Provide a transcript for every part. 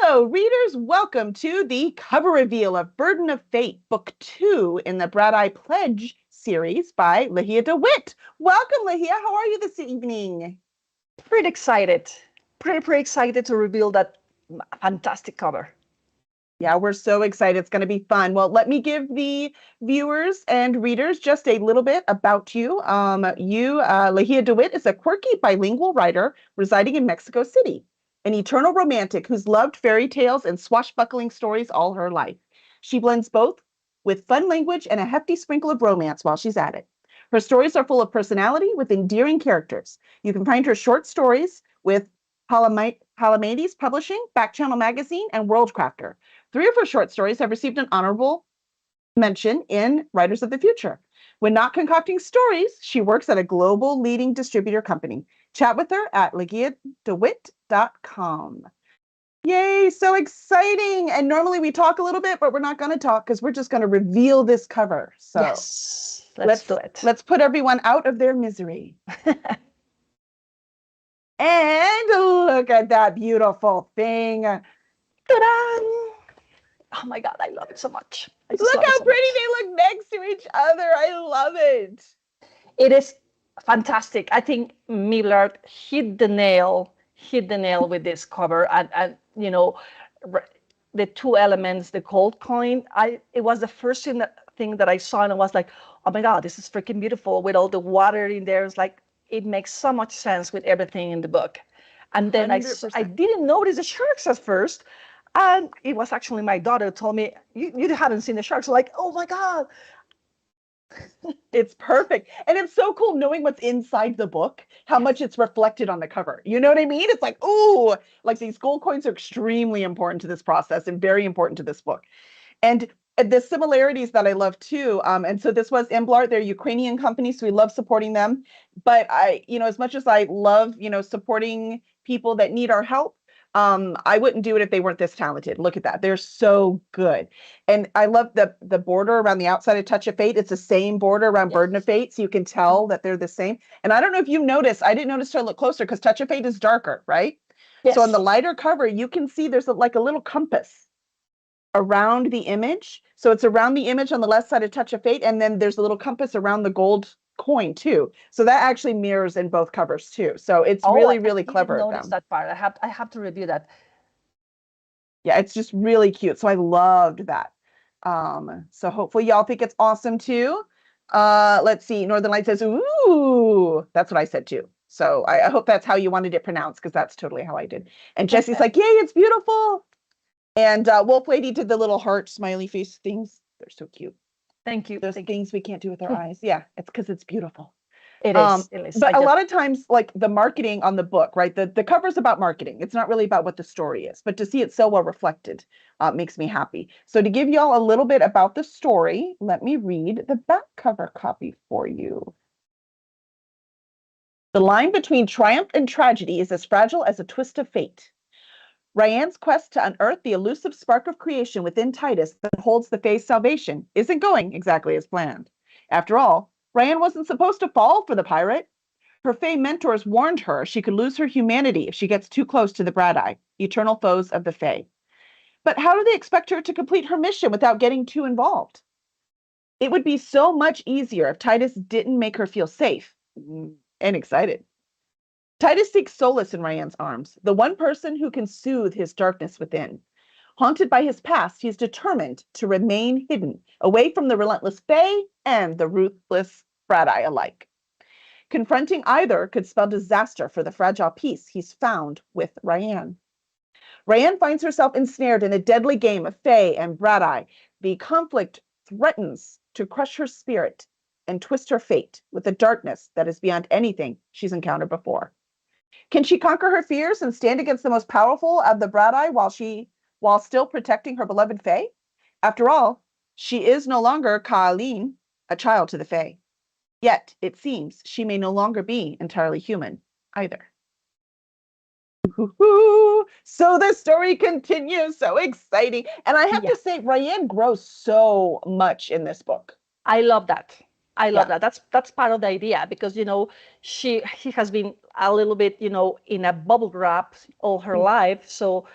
Hello, readers. Welcome to the cover reveal of Burden of Fate, Book 2 in the Bright Eye Pledge series by Ligia DeWitt. Welcome, Ligia. How are you this evening? Pretty excited. Pretty excited to reveal that fantastic cover. Yeah, we're so excited. It's going to be fun. Well, let me give the viewers and readers just a little bit about you. Ligia DeWitt, is a quirky bilingual writer residing in Mexico City, an eternal romantic who's loved fairy tales and swashbuckling stories all her life. She blends both with fun language and a hefty sprinkle of romance while she's at it. Her stories are full of personality with endearing characters. You can find her short stories with Palamades Publishing, Back Channel Magazine, and Worldcrafter. 3 of her short stories have received an honorable mention in Writers of the Future. When not concocting stories, she works at a global leading distributor company. Chat with her at ligiadewitt.com. Yay, so exciting. And normally we talk a little bit, but we're not going to talk because we're just going to reveal this cover. So yes, let's do it. Let's put everyone out of their misery. And look at that beautiful thing. Ta-da! Oh my God, I love it so much. Look how pretty they look next to each other. I love it. It is fantastic. I think Millard hit the nail with this cover. And you know, the 2 elements, the gold coin, it was the first thing that I saw, and I was like, oh my God, this is freaking beautiful with all the water in there. It's like, it makes so much sense with everything in the book. And then I didn't notice the sharks at first. And it was actually my daughter who told me, you haven't seen the sharks. I'm like, oh my God. It's perfect. And it's so cool knowing what's inside the book, how much it's reflected on the cover. You know what I mean? It's like, ooh, like these gold coins are extremely important to this process and very important to this book. And the similarities that I love too. And so this was Emblart, they're a Ukrainian company, so we love supporting them. But as much as I love, supporting people that need our help, I wouldn't do it if they weren't this talented. Look at that. They're so good. And I love the border around the outside of Touch of Fate. It's the same border around Burden of Fate. So you can tell that they're the same. And I don't know if you've noticed, I didn't notice till I look closer because Touch of Fate is darker, right? Yes. So on the lighter cover, you can see there's like a little compass around the image. So it's around the image on the left side of Touch of Fate. And then there's a little compass around the gold coin too. So that actually mirrors in both covers too. So it's really clever. I didn't notice that part. I have to review that. Yeah, it's just really cute. So I loved that. So hopefully y'all think it's awesome too. Let's see. Northern Light says, ooh, that's what I said too. So I hope that's how you wanted it pronounced, because that's totally how I did. And Jesse's like, yay, it's beautiful. And Wolf Lady did the little heart smiley face things. They're so cute. Thank you. Those things we can't do with our eyes. Yeah, it's because it's beautiful. It is. But a lot of times, like the marketing on the book, right? The cover's about marketing. It's not really about what the story is. But to see it so well reflected makes me happy. So to give y'all a little bit about the story, let me read the back cover copy for you. The line between triumph and tragedy is as fragile as a twist of fate. Ryan's quest to unearth the elusive spark of creation within Titus that holds the Fae's salvation isn't going exactly as planned. After all, Ryan wasn't supposed to fall for the pirate. Her Fae mentors warned her she could lose her humanity if she gets too close to the Bright Eye, eternal foes of the Fae. But how do they expect her to complete her mission without getting too involved? It would be so much easier if Titus didn't make her feel safe and excited. Titus seeks solace in Ryan's arms, the one person who can soothe his darkness within. Haunted by his past, he is determined to remain hidden, away from the relentless Fae and the ruthless Bright Eye alike. Confronting either could spell disaster for the fragile peace he's found with Ryan. Ryan finds herself ensnared in a deadly game of Fae and Bright Eye. The conflict threatens to crush her spirit and twist her fate with a darkness that is beyond anything she's encountered before. Can she conquer her fears and stand against the most powerful of the Bright Eye while still protecting her beloved Fae? After all, she is no longer Ka'alin, a child to the Fae. Yet, it seems she may no longer be entirely human either. So the story continues. So exciting. And I have to say, Ryan grows so much in this book. I love that. I love that. That's part of the idea, because he has been a little bit in a bubble wrap all her life. So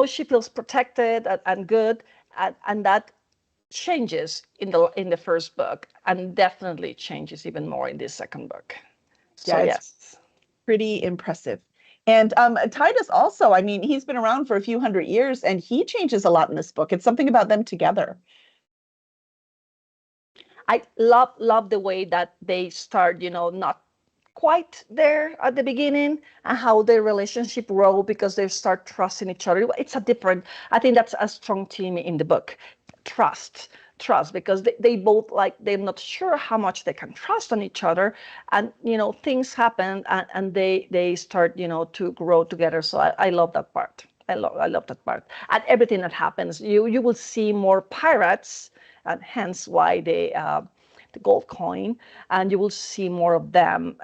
she feels protected and good, and that changes in the first book, and definitely changes even more in the second book. So Yeah, it's yes. pretty impressive. And Titus also, I mean, he's been around for a few hundred years and he changes a lot in this book. It's something about them together. I love the way that they start, not quite there at the beginning, and how their relationship grow because they start trusting each other. It's a different, I think that's a strong theme in the book. Trust. Trust, because they both, like, they're not sure how much they can trust on each other, and things happen, and they start to grow together. So I love that part. I love that part. And everything that happens, you will see more pirates, and hence why the gold coin, and you will see more of them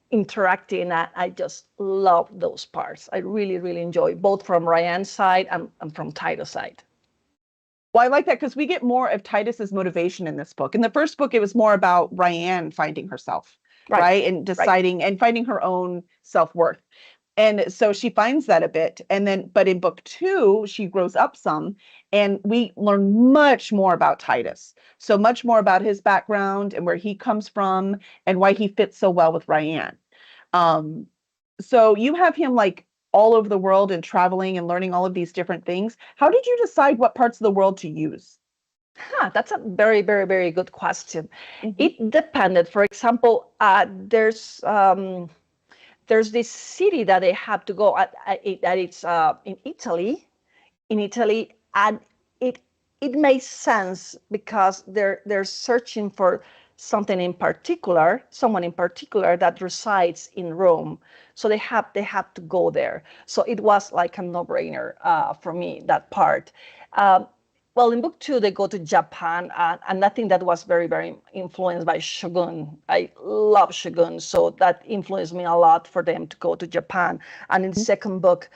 interacting. I just love those parts. I really, really enjoy, both from Ryan's side and from Titus' side. Well, I like that because we get more of Titus's motivation in this book. In the first book, it was more about Ryan finding herself, Right, right? And right. deciding and finding her own self-worth. And so she finds that a bit. And then, but in book two, she grows up some and we learn much more about Titus. So much more about his background and where he comes from and why he fits so well with Ryan. Um, so you have him like all over the world and traveling and learning all of these different things. How did you decide what parts of the world to use? That's a very, very, very good question. Mhm. It depended. For example, there's this city that they have to go that it's in Italy, and it it makes sense because they're searching for someone in particular that resides in Rome. So they have to go there. So it was like a no-brainer for me, that part. Um, well, in book two, they go to Japan, and I think that was very, very influenced by Shogun. I love Shogun, so that influenced me a lot for them to go to Japan. And in the second book,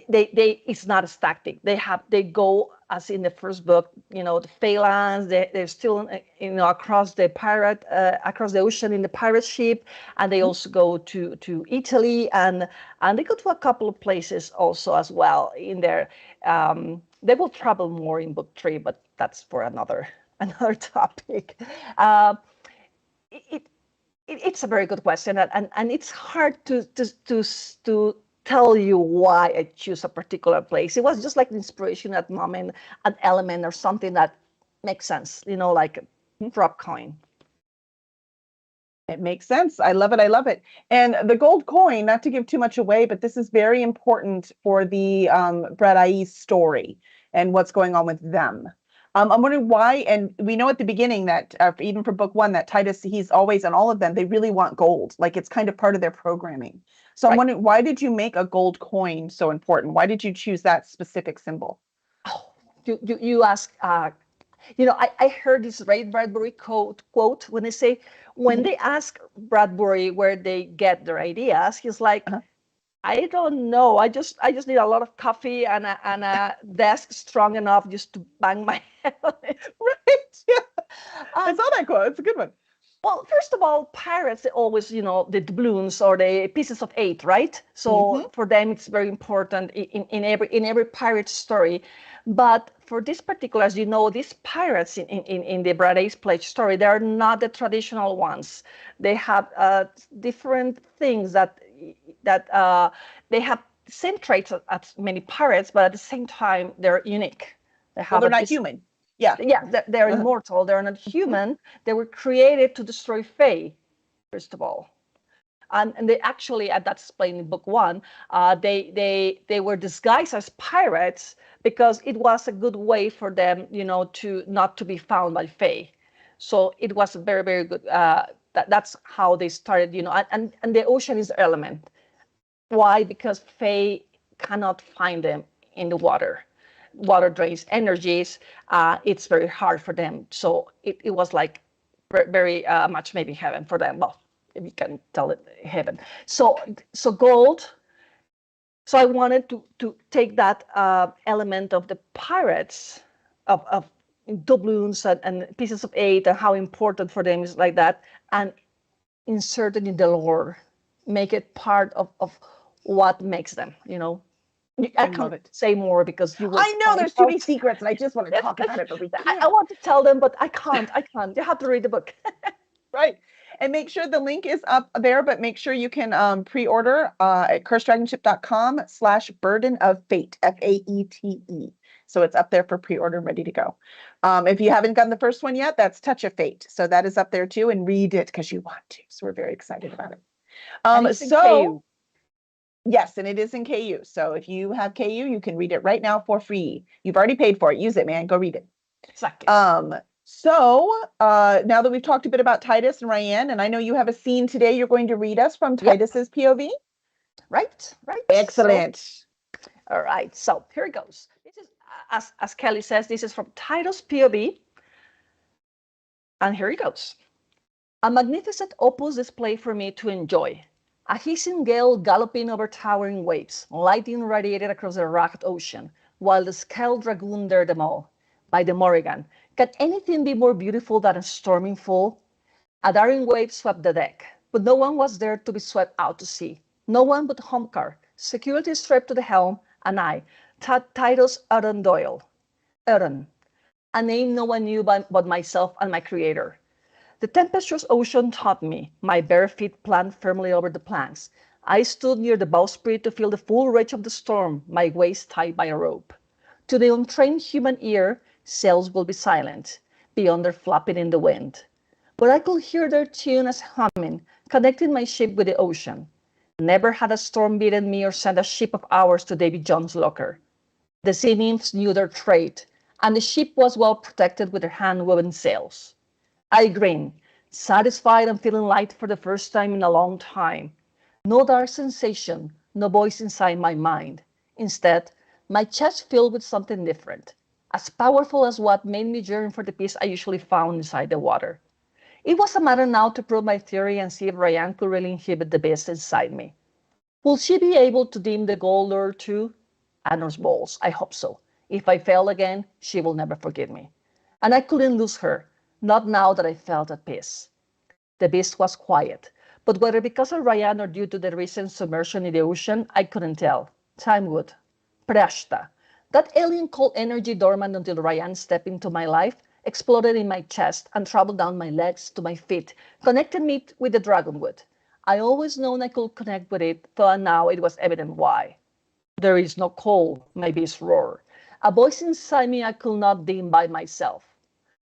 they it's not static. They go, as in the first book, the Phalanx. They're still across across the ocean in the pirate ship, and they also go to Italy, and they go to a couple of places also as well in there. They will travel more in book three, but that's for another another topic. Uh, it, it's a very good question, and it's hard to tell you why I choose a particular place. It was just like an inspiration at moment, an element or something that makes sense, like drop coin. It makes sense. I love it. I love it. And the gold coin, not to give too much away, but this is very important for the Bradai story and what's going on with them. I'm wondering why, and we know at the beginning that even for book one, that Titus, he's always on all of them, they really want gold. Like it's kind of part of their programming. So I'm Right. wondering, why did you make a gold coin so important? Why did you choose that specific symbol? Oh, you ask. I heard this Ray Bradbury quote when they say, when Mhm. they ask Bradbury where they get their ideas, he's like, Uh-huh. I don't know. I just need a lot of coffee and a desk strong enough just to bang my head on it. Right. Yeah. I Um, saw that quote. It's a good one. well, first of all, pirates, they always, the doubloons or the pieces of eight, right? Hmm. So for them, it's very important in every pirate story. But for these particulars, these pirates in the Braday's Pledge story, they are not the traditional ones. They have different things that they have same traits as many pirates, but at the same time, they're unique. They Well, have they're a not this human. Yeah. Yeah, they're Uh-huh. immortal. They're not human. They were created to destroy Fae, first of all. And they actually, and that's explained in book one, they were disguised as pirates because it was a good way for them, to not to be found by Fae. So it was very, very good. That's how they started, and the ocean is the element. Why? Because Fae cannot find them in the water. Water drains energies. It's very hard for them. So it was like very much maybe heaven for them. Well, if you can tell it heaven. So gold. So I wanted to take that element of the pirates of doubloons and pieces of eight and how important for them is like that, and insert it in the lore, make it part of what makes them. I love can't it. say more because you will I know find there's too many out. secrets, and I just want to talk about it, but we I can't. want to tell them, but I can't. I can't. You have to read the book. Right. And make sure the link is up there, but make sure you can pre-order at cursedragonship.com/burden of fate, Faete. So it's up there for pre-order and ready to go. If you haven't gotten the first one yet, that's Touch of Fate. So that is up there too, and read it because you want to. So we're very excited about it. And it's in So KU. yes, and it is in KU. So if you have KU, you can read it right now for free. You've already paid for it. Use it, man. Go read it. Exactly. Now that we've talked a bit about Titus and Ryan, and I know you have a scene today you're going to read us from Yep. Titus's POV. Right. Excellent. So, all right. So here it goes. This is, as Kelly says, this is from Titus POV. And here it goes. A magnificent opus display for me to enjoy. A hissing gale galloping over towering waves, lightning radiated across the ragged ocean, while the scaled dragoon dared them all. By the Morrigan, can anything be more beautiful than a storming full? A daring wave swept the deck, but no one was there to be swept out to sea. No one but Homcar, security strapped to the helm, and I, Titus Aaron Doyle. Aaron, a name no one knew but myself and my creator. The tempestuous ocean taught me, my bare feet planted firmly over the planks. I stood near the bowsprit to feel the full rage of the storm, my waist tied by a rope. To the untrained human ear, sails will be silent, beyond their flapping in the wind. But I could hear their tune as humming, connecting my ship with the ocean. Never had a storm beaten me or sent a ship of ours to Davy Jones' locker. The sea nymphs knew their trade, and the ship was well protected with her hand-woven sails. I grinned, satisfied and feeling light for the first time in a long time. No dark sensation, no voice inside my mind. Instead, my chest filled with something different, as powerful as what made me yearn for the peace I usually found inside the water. It was a matter now to prove my theory and see if Ryan could really inhibit the beast inside me. Will she be able to dim the gold lure too? Annor's balls, I hope so. If I fail again, she will never forgive me. And I couldn't lose her, not now that I felt at peace. The beast was quiet, but whether because of Ryan or due to the recent submersion in the ocean, I couldn't tell. Time would. Prashta, that alien cold energy dormant until Ryan stepped into my life, exploded in my chest and traveled down my legs to my feet, connected me with the dragonwood. I always known I could connect with it, though now it was evident why. There is no call, my beast roared. A voice inside me I could not dim by myself.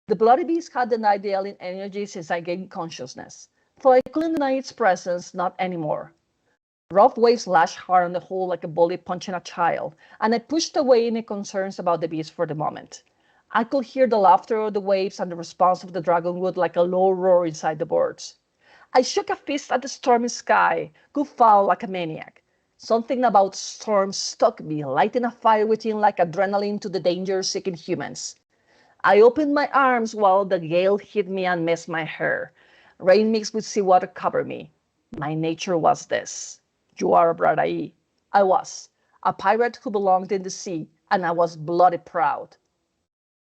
The bloody beast had denied the alien energy since I gained consciousness, though I couldn't deny its presence, not anymore. Rough waves lashed hard on the hull like a bully punching a child, and I pushed away any concerns about the beast for the moment. I could hear the laughter of the waves and the response of the dragonwood like a low roar inside the birds. I shook a fist at the stormy sky, guffawed like a maniac. Something about storms struck me, lighting a fire within like adrenaline to the danger-seeking humans. I opened my arms while the gale hit me and messed my hair. Rain mixed with seawater covered me. My nature was this. You are a Bradai. I was. A pirate who belonged in the sea, and I was bloody proud.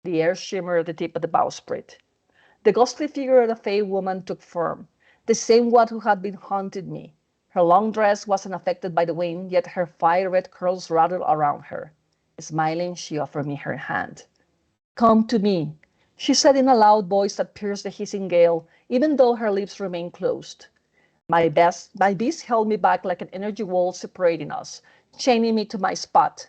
The air shimmered at the tip of the bowsprit. The ghostly figure of the Fae woman took form, the same one who had been haunting me. Her long dress was unaffected by the wind, yet her fire-red curls rattled around her. Smiling, she offered me her hand. Come to me, she said in a loud voice that pierced the hissing gale, even though her lips remained closed. My beast held me back like an energy wall separating us, chaining me to my spot.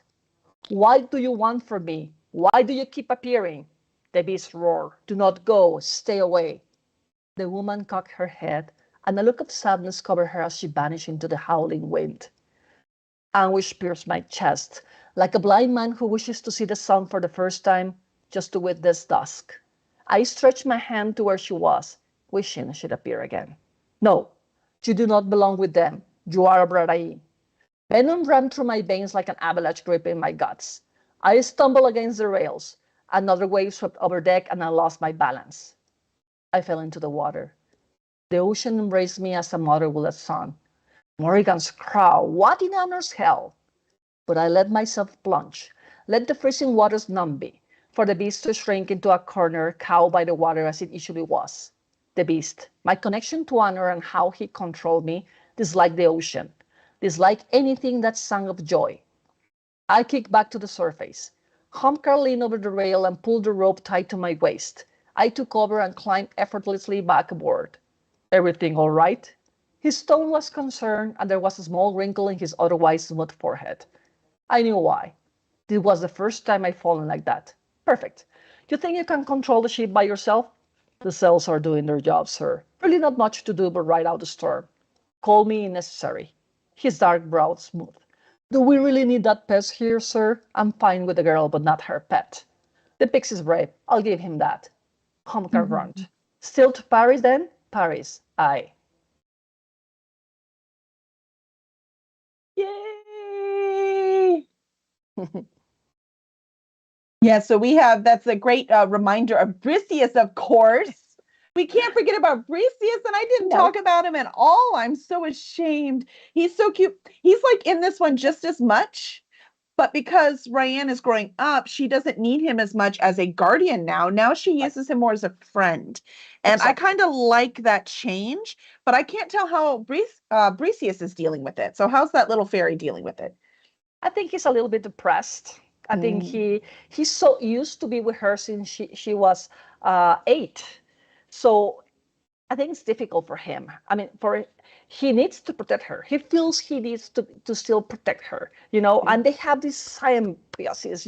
What do you want from me? Why do you keep appearing? The beast roared. Do not go, stay away. The woman cocked her head, and a look of sadness covered her as she vanished into the howling wind. Anguish pierced my chest, like a blind man who wishes to see the sun for the first time, just to witness dusk. I stretched my hand to where she was, wishing she'd appear again. No, you do not belong with them. You are a Bradai. Venom ran through my veins like an avalanche gripping my guts. I stumbled against the rails. Another wave swept over deck and I lost my balance. I fell into the water. The ocean embraced me as a mother will a son. Morrigan's crow, what in honor's hell? But I let myself plunge, let the freezing waters numb me, for the beast to shrink into a corner, cowed by the water as it usually was. The beast, my connection to honor and how he controlled me, disliked the ocean, disliked anything that sang of joy. I kicked back to the surface. Humcar leaned over the rail and pulled the rope tied to my waist. I took over and climbed effortlessly back aboard. Everything all right? His tone was concerned, and there was a small wrinkle in his otherwise smooth forehead. I knew why. This was the first time I'd fallen like that. Perfect. You think you can control the ship by yourself? The sails are doing their job, sir. Really not much to do but ride out the storm. Call me if necessary. His dark brow smoothed. Do we really need that pest here, sir? I'm fine with the girl, but not her pet. The pixie's brave. I'll give him that. Humcar grunt. Still to Paris, then? Paris. Aye. Yay! Yeah, so that's a great reminder of Briseus, of course. We can't forget about Briseus, and I didn't talk about him at all. I'm so ashamed. He's so cute. He's like in this one just as much, but because Ryan is growing up, she doesn't need him as much as a guardian now. Now she uses him more as a friend. And I kind of like that change, but I can't tell how Briseus is dealing with it. So how's that little fairy dealing with it? I think he's a little bit depressed. I think he's so used to be with her since she was 8. So I think it's difficult for him. I mean, he needs to protect her. He feels he needs to still protect her, and they have this symbiosis,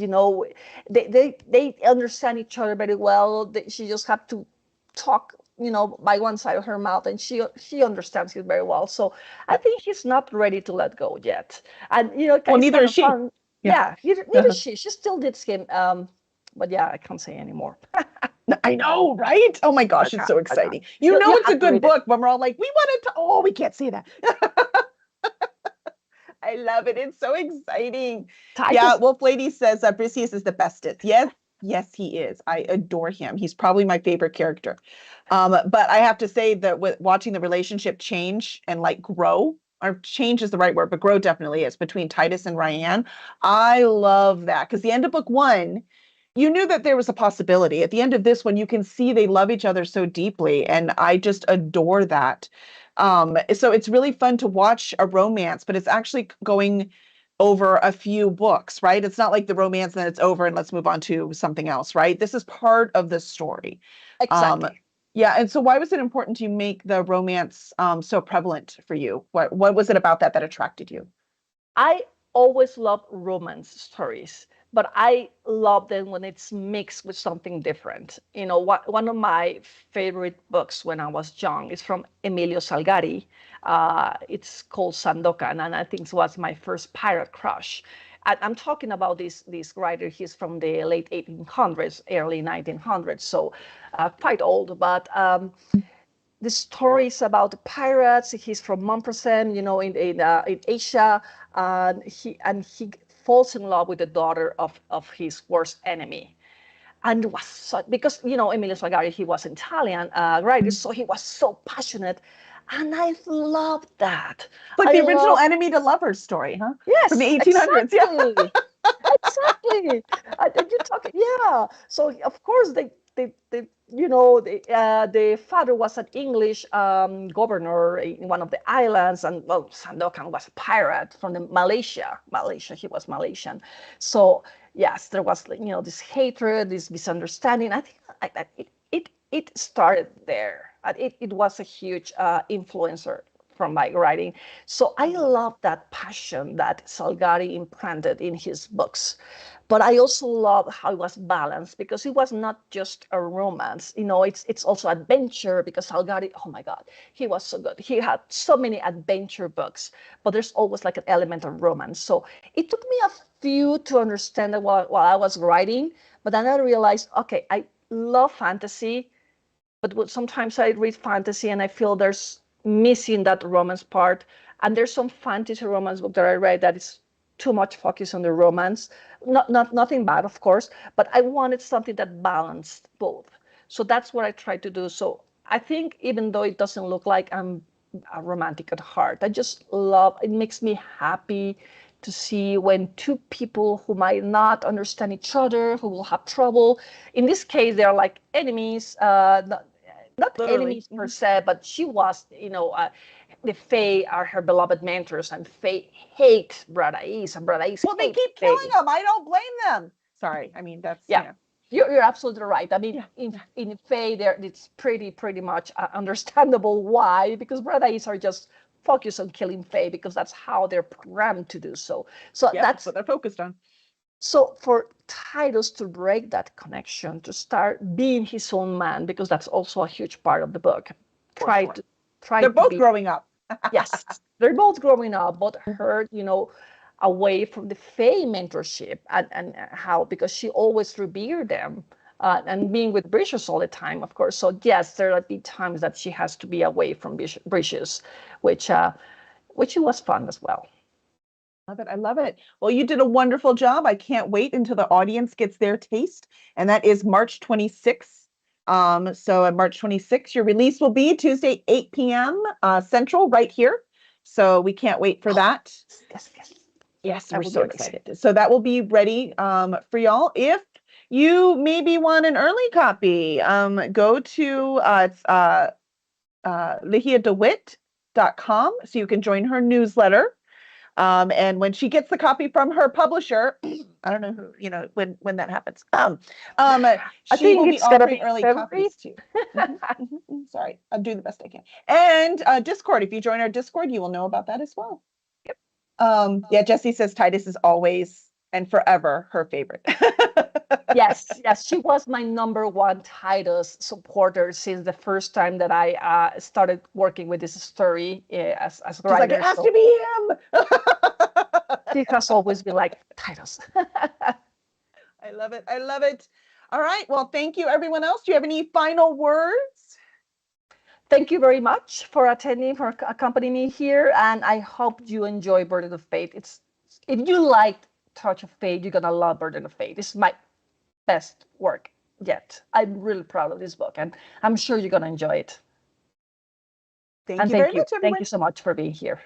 they understand each other very well. She just have to talk, by one side of her mouth, and she understands it very well. So I think he's not ready to let go yet. And well, neither is she. Fun. Yeah, neither is she. She still did him. But yeah, I can't say anymore. I know, right? Oh my gosh, it's so exciting. It's a good book when we're all like, we wanted to, we can't say that. I love it. It's so exciting. Yeah, Wolf Lady says Briseus is the bestest. Yes, he is. I adore him. He's probably my favorite character. But I have to say that with watching the relationship change and like grow, or change is the right word, but grow definitely is, between Titus and Ryan. I love that because the end of book 1, you knew that there was a possibility. At the end of this one, you can see they love each other so deeply, and I just adore that. So it's really fun to watch a romance, but it's actually going over a few books, right? It's not like the romance and then it's over and let's move on to something else, right? This is part of the story. Exactly. Yeah, and so why was it important to make the romance so prevalent for you? What was it about that attracted you? I always love romance stories, but I love them when it's mixed with something different. One of my favorite books when I was young is from Emilio Salgari. It's called Sandokan, and I think it was my first pirate crush. I'm talking about this writer. He's from the late 1800s, early 1900s, so quite old. But the stories about the pirates. He's from Montpresen, in Asia, and he falls in love with the daughter of his worst enemy. And was so, because Emilio Salgari, he was Italian writer, so he was so passionate, and I loved that. Like the original enemy to lover story, huh? Yes, from the 1800s. Exactly. Yeah. Exactly. You talk, yeah. So of course the father was an English governor in one of the islands, and Sandokan was a pirate from Malaysia. He was Malaysian. So yes, there was this hatred, this misunderstanding. I think it started there. It was a huge influencer from my writing. So I love that passion that Salgari implanted in his books. But I also love how it was balanced, because it was not just a romance. It's also adventure, because Salgari, oh my God, he was so good. He had so many adventure books, but there's always like an element of romance. So it took me a few to understand that while I was writing, but then I realized, okay, I love fantasy, but sometimes I read fantasy and I feel there's missing that romance part. And there's some fantasy romance book that I read that is too much focus on the romance. Nothing bad, of course, but I wanted something that balanced both. So that's what I tried to do. So I think even though it doesn't look like I'm a romantic at heart, I just love, it makes me happy to see when two people who might not understand each other, who will have trouble. In this case, they're like enemies, not Literally. enemies per se, but she was, the Fae are her beloved mentors, and Fae hate Bradaís, and Bradaís Well, they hate keep Fae. killing them. I don't blame them. Sorry. I mean, that's, Yeah. you know. You're absolutely right. I mean, in Fae, it's pretty much understandable why, because Bradaís are just focused on killing Fae because that's how they're programmed to do so. So that's what they're focused on. So for Titus to break that connection, to start being his own man, because that's also a huge part of the book. They're both growing up. Yes, they're both growing up, but her, away from the Fae mentorship and how, because she always revered them. And being with Bridges all the time, of course. So yes, there are times that she has to be away from Bridges, which was fun as well. I love it. Well, you did a wonderful job. I can't wait until the audience gets their taste, and that is March 26th. So on March 26th, your release will be Tuesday, 8 p.m. Central, right here. So we can't wait for that. Yes, we're so excited. So that will be ready for y'all. If you maybe want an early copy, go to ligiadewitt.com so you can join her newsletter. And when she gets the copy from her publisher, I don't know who, when that happens. She will be offering early copies too. Sorry, I'll do the best I can. And Discord, if you join our Discord, you will know about that as well. Yeah, Jessie says Titus is always and forever her favorite. Yes, she was my #1 Titus supporter since the first time that I started working with this story as a writer. Like, it has to be him. She has always been like, Titus. I love it. I love it. All right. Well, thank you, everyone else. Do you have any final words? Thank you very much for attending, for accompanying me here, and I hope you enjoy Burden of Fate. If you liked Touch of Fate, you're gonna love Burden of Fate. It's my best work yet. I'm really proud of this book, and I'm sure you're gonna enjoy it. Thank you very much, everyone. Thank you so much for being here.